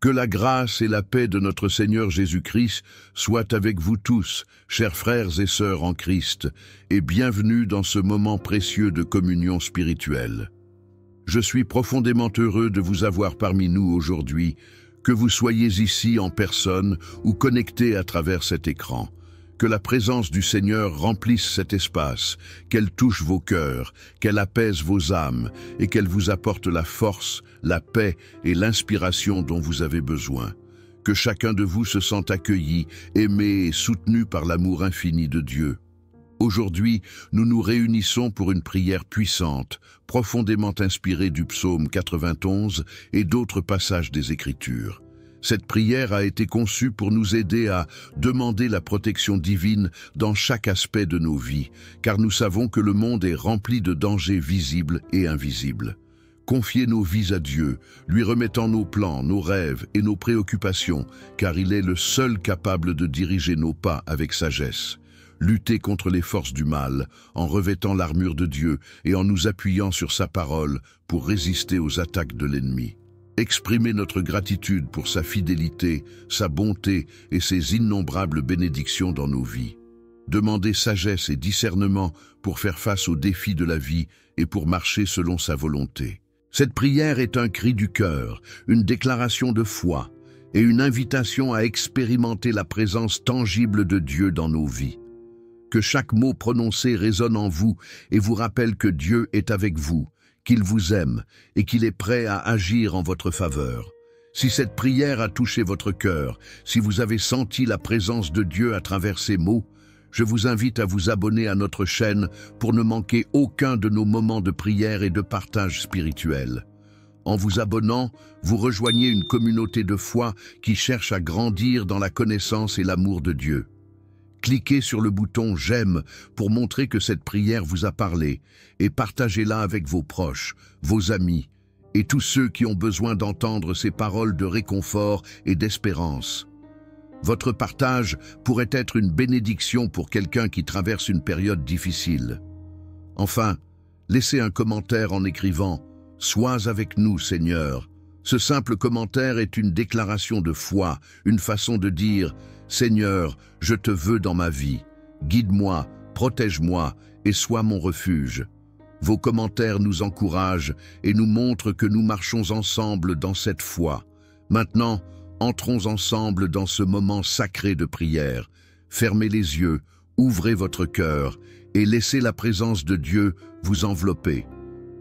Que la grâce et la paix de notre Seigneur Jésus-Christ soient avec vous tous, chers frères et sœurs en Christ, et bienvenue dans ce moment précieux de communion spirituelle. Je suis profondément heureux de vous avoir parmi nous aujourd'hui, que vous soyez ici en personne ou connectés à travers cet écran. Que la présence du Seigneur remplisse cet espace, qu'elle touche vos cœurs, qu'elle apaise vos âmes et qu'elle vous apporte la force, la paix et l'inspiration dont vous avez besoin. Que chacun de vous se sente accueilli, aimé et soutenu par l'amour infini de Dieu. Aujourd'hui, nous nous réunissons pour une prière puissante, profondément inspirée du psaume 91 et d'autres passages des Écritures. Cette prière a été conçue pour nous aider à demander la protection divine dans chaque aspect de nos vies, car nous savons que le monde est rempli de dangers visibles et invisibles. Confiez nos vies à Dieu, lui remettant nos plans, nos rêves et nos préoccupations, car il est le seul capable de diriger nos pas avec sagesse. Luttez contre les forces du mal, en revêtant l'armure de Dieu et en nous appuyant sur sa parole pour résister aux attaques de l'ennemi. Exprimez notre gratitude pour sa fidélité, sa bonté et ses innombrables bénédictions dans nos vies. Demandez sagesse et discernement pour faire face aux défis de la vie et pour marcher selon sa volonté. Cette prière est un cri du cœur, une déclaration de foi et une invitation à expérimenter la présence tangible de Dieu dans nos vies. Que chaque mot prononcé résonne en vous et vous rappelle que Dieu est avec vous, qu'il vous aime et qu'il est prêt à agir en votre faveur. Si cette prière a touché votre cœur, si vous avez senti la présence de Dieu à travers ces mots, je vous invite à vous abonner à notre chaîne pour ne manquer aucun de nos moments de prière et de partage spirituel. En vous abonnant, vous rejoignez une communauté de foi qui cherche à grandir dans la connaissance et l'amour de Dieu. Cliquez sur le bouton « J'aime » pour montrer que cette prière vous a parlé et partagez-la avec vos proches, vos amis et tous ceux qui ont besoin d'entendre ces paroles de réconfort et d'espérance. Votre partage pourrait être une bénédiction pour quelqu'un qui traverse une période difficile. Enfin, laissez un commentaire en écrivant « Sois avec nous, Seigneur ». Ce simple commentaire est une déclaration de foi, une façon de dire « Seigneur, je te veux dans ma vie. Guide-moi, protège-moi et sois mon refuge ». Vos commentaires nous encouragent et nous montrent que nous marchons ensemble dans cette foi. Maintenant, entrons ensemble dans ce moment sacré de prière. Fermez les yeux, ouvrez votre cœur et laissez la présence de Dieu vous envelopper.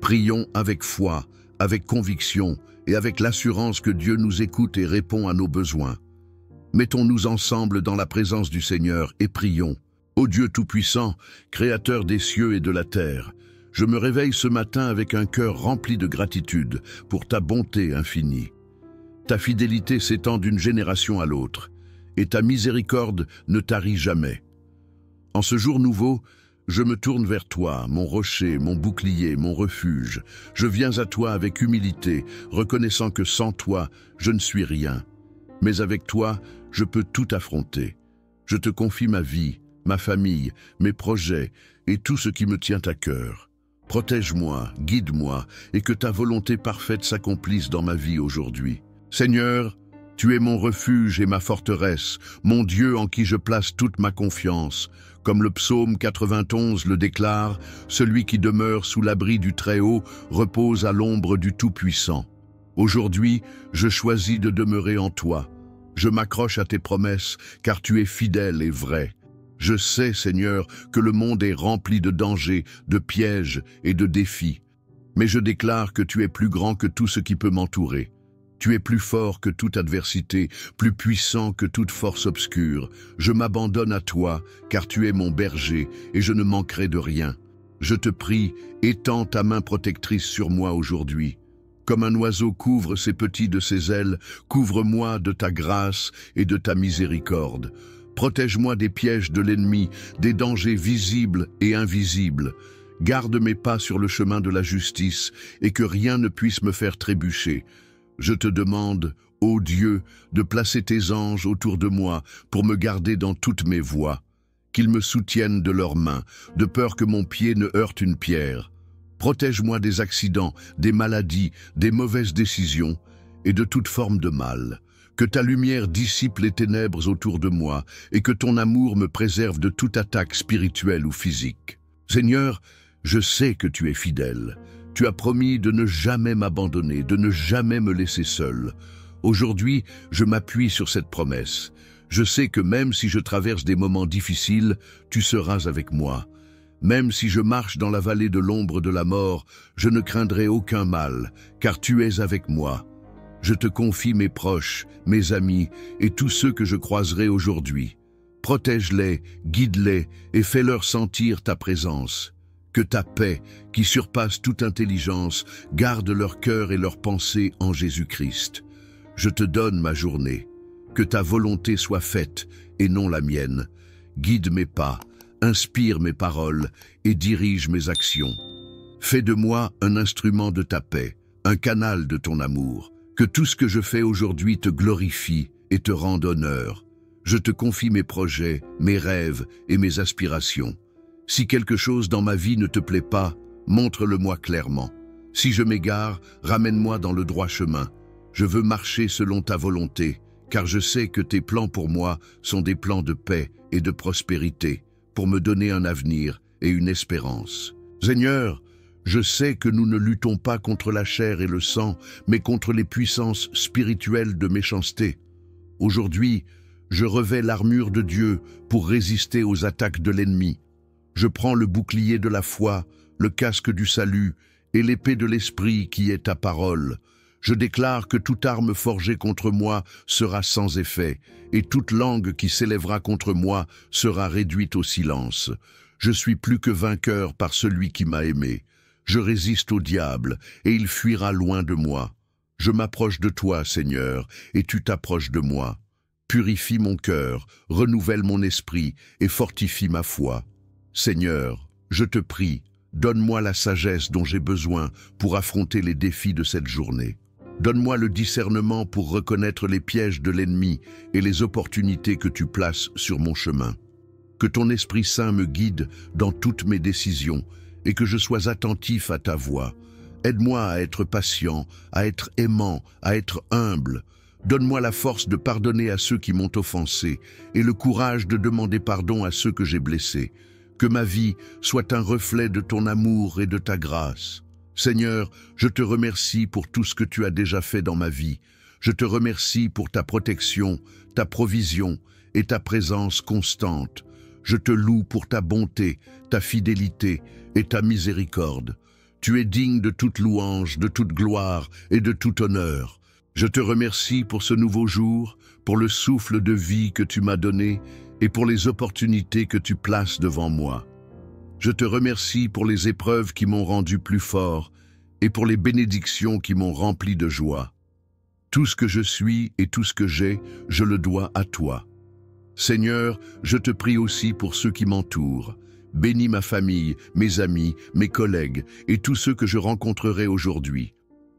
Prions avec foi, avec conviction et avec l'assurance que Dieu nous écoute et répond à nos besoins. Mettons-nous ensemble dans la présence du Seigneur et prions. Ô Dieu Tout-Puissant, Créateur des cieux et de la terre, je me réveille ce matin avec un cœur rempli de gratitude pour ta bonté infinie. Ta fidélité s'étend d'une génération à l'autre, et ta miséricorde ne tarit jamais. En ce jour nouveau, je me tourne vers toi, mon rocher, mon bouclier, mon refuge. Je viens à toi avec humilité, reconnaissant que sans toi, je ne suis rien. Mais avec toi, je peux tout affronter. Je te confie ma vie, ma famille, mes projets et tout ce qui me tient à cœur. Protège-moi, guide-moi et que ta volonté parfaite s'accomplisse dans ma vie aujourd'hui. Seigneur, tu es mon refuge et ma forteresse, mon Dieu en qui je place toute ma confiance. Comme le psaume 91 le déclare, celui qui demeure sous l'abri du Très-Haut repose à l'ombre du Tout-Puissant. Aujourd'hui, je choisis de demeurer en toi. Je m'accroche à tes promesses, car tu es fidèle et vrai. Je sais, Seigneur, que le monde est rempli de dangers, de pièges et de défis. Mais je déclare que tu es plus grand que tout ce qui peut m'entourer. Tu es plus fort que toute adversité, plus puissant que toute force obscure. Je m'abandonne à toi, car tu es mon berger, et je ne manquerai de rien. Je te prie, étends ta main protectrice sur moi aujourd'hui. Comme un oiseau couvre ses petits de ses ailes, couvre-moi de ta grâce et de ta miséricorde. Protège-moi des pièges de l'ennemi, des dangers visibles et invisibles. Garde mes pas sur le chemin de la justice, et que rien ne puisse me faire trébucher. Je te demande, ô Dieu, de placer tes anges autour de moi pour me garder dans toutes mes voies. Qu'ils me soutiennent de leurs mains, de peur que mon pied ne heurte une pierre. Protège-moi des accidents, des maladies, des mauvaises décisions, et de toute forme de mal. Que ta lumière dissipe les ténèbres autour de moi et que ton amour me préserve de toute attaque spirituelle ou physique. Seigneur, je sais que tu es fidèle. Tu as promis de ne jamais m'abandonner, de ne jamais me laisser seul. Aujourd'hui, je m'appuie sur cette promesse. Je sais que même si je traverse des moments difficiles, tu seras avec moi. Même si je marche dans la vallée de l'ombre de la mort, je ne craindrai aucun mal, car tu es avec moi. Je te confie mes proches, mes amis et tous ceux que je croiserai aujourd'hui. Protège-les, guide-les et fais-leur sentir ta présence. Que ta paix, qui surpasse toute intelligence, garde leur cœur et leurs pensées en Jésus-Christ. Je te donne ma journée. Que ta volonté soit faite et non la mienne. Guide mes pas, inspire mes paroles et dirige mes actions. Fais de moi un instrument de ta paix, un canal de ton amour. Que tout ce que je fais aujourd'hui te glorifie et te rende honneur. Je te confie mes projets, mes rêves et mes aspirations. Si quelque chose dans ma vie ne te plaît pas, montre-le-moi clairement. Si je m'égare, ramène-moi dans le droit chemin. Je veux marcher selon ta volonté, car je sais que tes plans pour moi sont des plans de paix et de prospérité, pour me donner un avenir et une espérance. Seigneur, je sais que nous ne luttons pas contre la chair et le sang, mais contre les puissances spirituelles de méchanceté. Aujourd'hui, je revêts l'armure de Dieu pour résister aux attaques de l'ennemi. Je prends le bouclier de la foi, le casque du salut et l'épée de l'esprit qui est ta parole. Je déclare que toute arme forgée contre moi sera sans effet, et toute langue qui s'élèvera contre moi sera réduite au silence. Je suis plus que vainqueur par celui qui m'a aimé. Je résiste au diable, et il fuira loin de moi. Je m'approche de toi, Seigneur, et tu t'approches de moi. Purifie mon cœur, renouvelle mon esprit, et fortifie ma foi. Seigneur, je te prie, donne-moi la sagesse dont j'ai besoin pour affronter les défis de cette journée. Donne-moi le discernement pour reconnaître les pièges de l'ennemi et les opportunités que tu places sur mon chemin. Que ton Esprit Saint me guide dans toutes mes décisions et que je sois attentif à ta voix. Aide-moi à être patient, à être aimant, à être humble. Donne-moi la force de pardonner à ceux qui m'ont offensé et le courage de demander pardon à ceux que j'ai blessés. Que ma vie soit un reflet de ton amour et de ta grâce. Seigneur, je te remercie pour tout ce que tu as déjà fait dans ma vie. Je te remercie pour ta protection, ta provision et ta présence constante. Je te loue pour ta bonté, ta fidélité et ta miséricorde. Tu es digne de toute louange, de toute gloire et de tout honneur. Je te remercie pour ce nouveau jour, pour le souffle de vie que tu m'as donné et pour les opportunités que tu places devant moi. Je te remercie pour les épreuves qui m'ont rendu plus fort et pour les bénédictions qui m'ont rempli de joie. Tout ce que je suis et tout ce que j'ai, je le dois à toi. Seigneur, je te prie aussi pour ceux qui m'entourent. Bénis ma famille, mes amis, mes collègues et tous ceux que je rencontrerai aujourd'hui.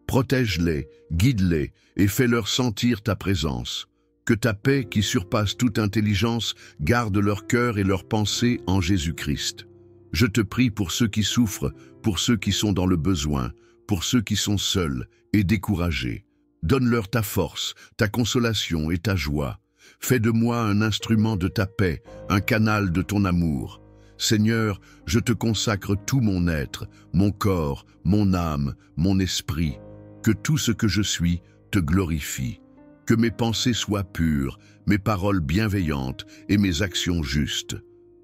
Protège-les, guide-les et fais-leur sentir ta présence. Que ta paix qui surpasse toute intelligence garde leur cœur et leurs pensées en Jésus-Christ. Je te prie pour ceux qui souffrent, pour ceux qui sont dans le besoin, pour ceux qui sont seuls et découragés. Donne-leur ta force, ta consolation et ta joie. Fais de moi un instrument de ta paix, un canal de ton amour. Seigneur, je te consacre tout mon être, mon corps, mon âme, mon esprit. Que tout ce que je suis te glorifie. Que mes pensées soient pures, mes paroles bienveillantes et mes actions justes.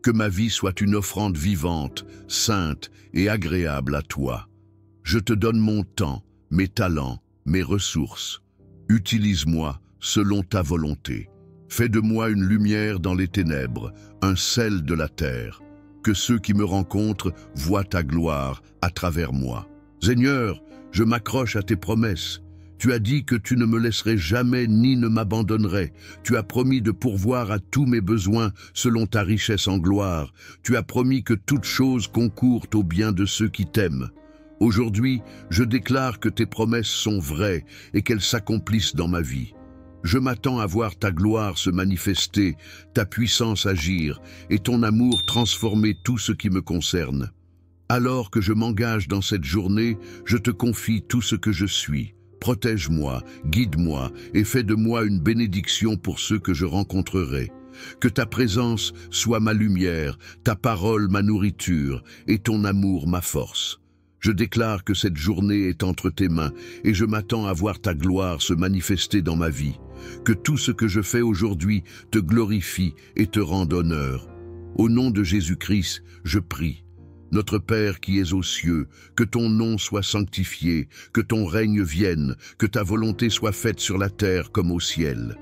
Que ma vie soit une offrande vivante, sainte et agréable à toi. Je te donne mon temps, mes talents, mes ressources. Utilise-moi selon ta volonté. Fais de moi une lumière dans les ténèbres, un sel de la terre. Que ceux qui me rencontrent voient ta gloire à travers moi. Seigneur, je m'accroche à tes promesses. Tu as dit que tu ne me laisserais jamais ni ne m'abandonnerais. Tu as promis de pourvoir à tous mes besoins selon ta richesse en gloire. Tu as promis que toute chose concourt au bien de ceux qui t'aiment. Aujourd'hui, je déclare que tes promesses sont vraies et qu'elles s'accomplissent dans ma vie. Je m'attends à voir ta gloire se manifester, ta puissance agir et ton amour transformer tout ce qui me concerne. Alors que je m'engage dans cette journée, je te confie tout ce que je suis. Protège-moi, guide-moi et fais de moi une bénédiction pour ceux que je rencontrerai. Que ta présence soit ma lumière, ta parole ma nourriture et ton amour ma force. Je déclare que cette journée est entre tes mains et je m'attends à voir ta gloire se manifester dans ma vie. Que tout ce que je fais aujourd'hui te glorifie et te rende honneur. Au nom de Jésus-Christ, je prie. Notre Père qui es aux cieux, que ton nom soit sanctifié, que ton règne vienne, que ta volonté soit faite sur la terre comme au ciel.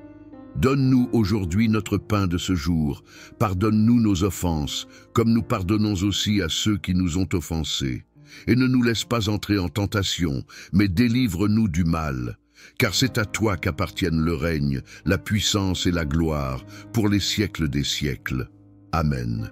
Donne-nous aujourd'hui notre pain de ce jour. Pardonne-nous nos offenses, comme nous pardonnons aussi à ceux qui nous ont offensés. Et ne nous laisse pas entrer en tentation, mais délivre-nous du mal. Car c'est à toi qu'appartiennent le règne, la puissance et la gloire, pour les siècles des siècles. Amen.